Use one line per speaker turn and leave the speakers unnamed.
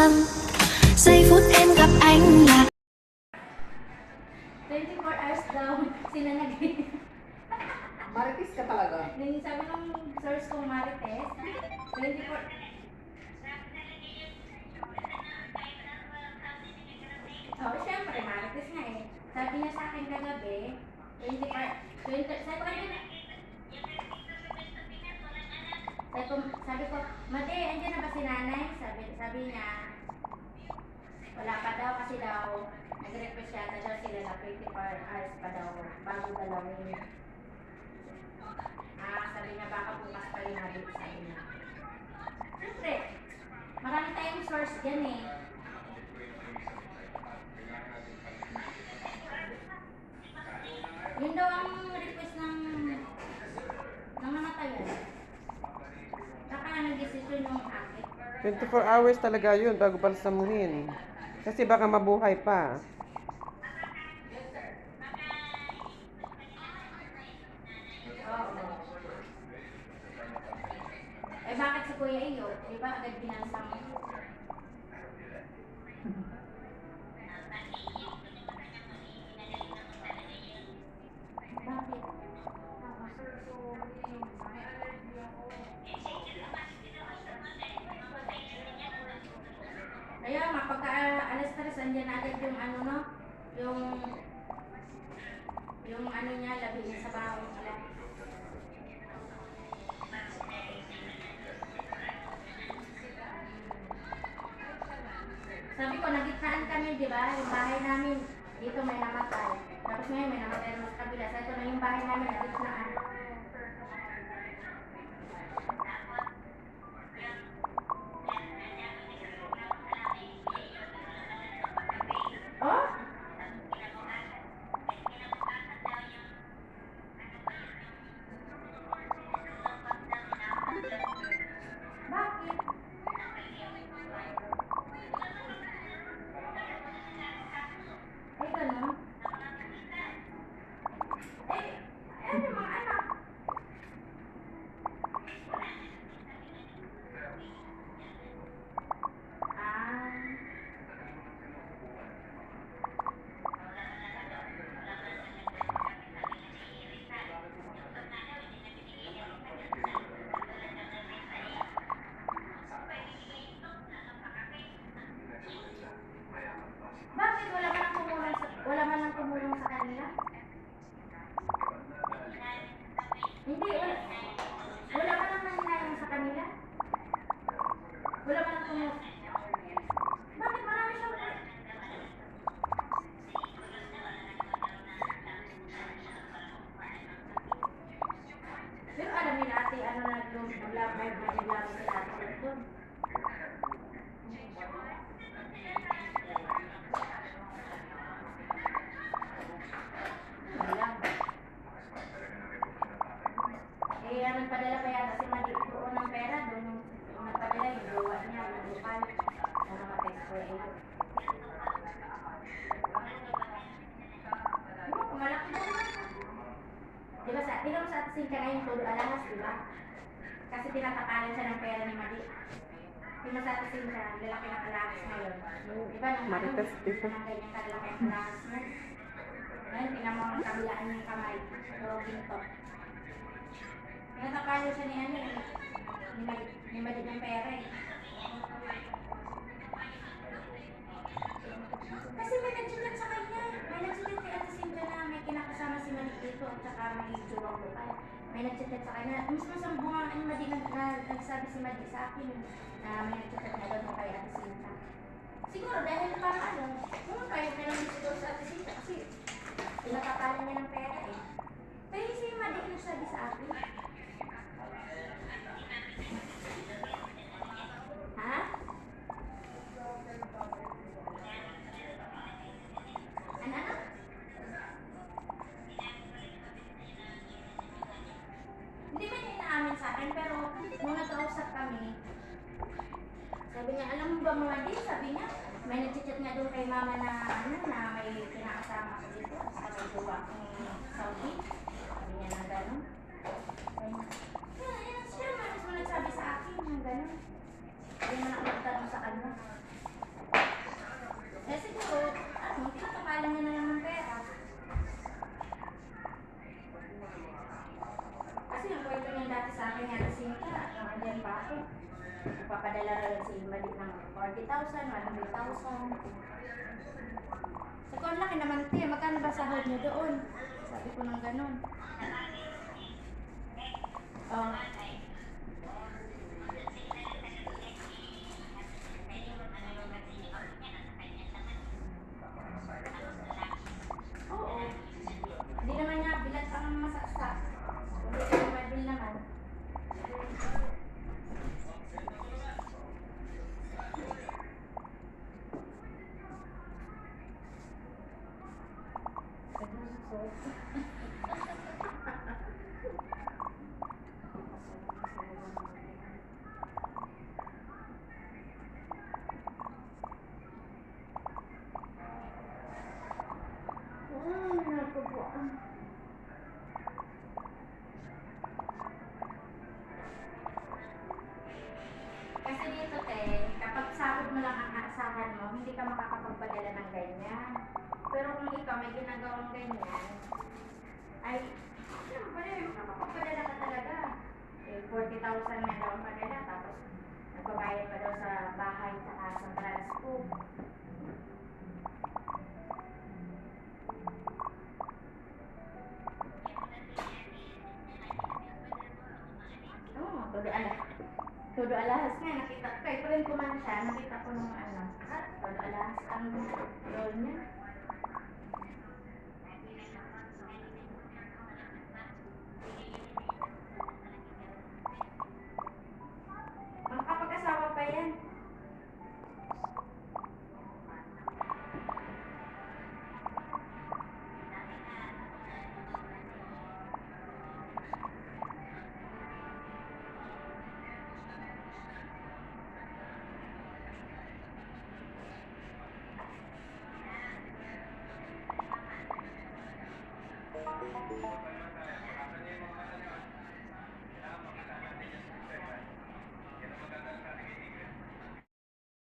tâm. Giây phút em gặp anh là
24 hours daw sila
Marites ka talaga.
sabi ng source kong Marites, 24. Oh, syempre, Marites nga eh. Sabi niya sa akin kagabi, 20, sabi ko kanina, sabi ko, Mate, andyan na ba si nanay? Sabi niya, wala pa daw kasi daw, nag-request yata daw sila na 24 hours pa daw bago dalawin. Sabi niya baka bukas pa rin natin, sabi niya. Siyempre, marami tayong source dyan eh. Yun daw ang request ng namamatayan. Saka nag-decision yung akit.
24 hours talaga yun bago balsamuhin. Kasi baka mabuhay pa.
Oo. Eh bakit si Kuya Iyo? Di ba agad binansang? Bakit? Kaya pagka alas 3 andyan na agad yung ano no? Yung ano niya, labi niya sa bawang nila. Sabi ko, nagitnaan kami, di ba? Yung bahay namin, dito may namatay. Tapos ngayon may namatay naman sa kabila. So ito na yung bahay namin, nagitnaan. Oh? Bakit? Ay, ganun? Ano yung mga anak? Bakit wala man lang tumulong sa kanila? Hindi, wala man lang nangyayang sa kanila? Wala man lang tumulong. Bakit marami siyang pero alam niyo ate, ano na may naglaban sila ate doon. Nagpadala pa yata si Madi doon ng pera doon yung nagpadala yung gawa niya, yung lokal na namatay sa Kuya Iyo. Malaki doon. Diba sa atin Sinka ngayon todo alahas, diba? Kasi tinatapalan siya ng pera ni Madi. Diba sa atin Sinka, lalaki ng alahas ngayon. Diba nung
Marites, diba?
Nang ganyan kalaki ang alahas niya. Ngayon, pinamang kabilaan niyang kamay. So, ginto. Natapalo siya ni ano eh. Ni Madi ng pera eh. Kasi may nag-chat sa kanya. May nag-chat kay Ate Cynthia na may kinakasama si Madi dito at saka may jowa lokal. May nag-chat sa kanya. Mismo sa bunga ni Madi nagsabi si Madi sa akin na may nag-chat na doon kay Ate Cynthia. Siguro dahil parang ano, kung kaya lang siguro sa Ate Cynthia kasi pinatapalan niya ng pera eh. Kaya si Madi nagsabi sa akin. Ha? Ano? Hindi man niya inaamin sa akin, pero nung nag-ausap kami, sabi niya, alam mo ba mga din? Sabi niya, may nag-chat nga doon kay mama na ano, na may pinakasama ko dito sa may jowa kong Saudi. Sabi niya na gano'n. Siya man mismo nagsabi sa akin ng gano'n. Hindi man ako nagtanong sa kanya. Ipapadala rin si Mali ng 40,000, 100,000. Sabi ko, ang laki naman te, magkano ba sahod niyo doon? Sabi ko ng ganun. Oh. Oo. Hindi naman niya bilat ang masaksak. Hindi ka mabil naman. Naku po. Kasi dito, te, kapag sahod mo lang ang aasahan mo, hindi ka makakapagpadala ng ganyan. Pero kung ikaw may ginagawang ganyan, ay, siyempre, makakapagpadala ka talaga. Eh, 40,000 na daw ang padala, tapos nagbabayad pa daw sa bahay tsaka sa transpo. Oo, todo alahas nga, nakita ko. Kahit rin ko man siya, nakita ko nung ano. Todo alahas ang role niya. Makapag-asawa pa yan.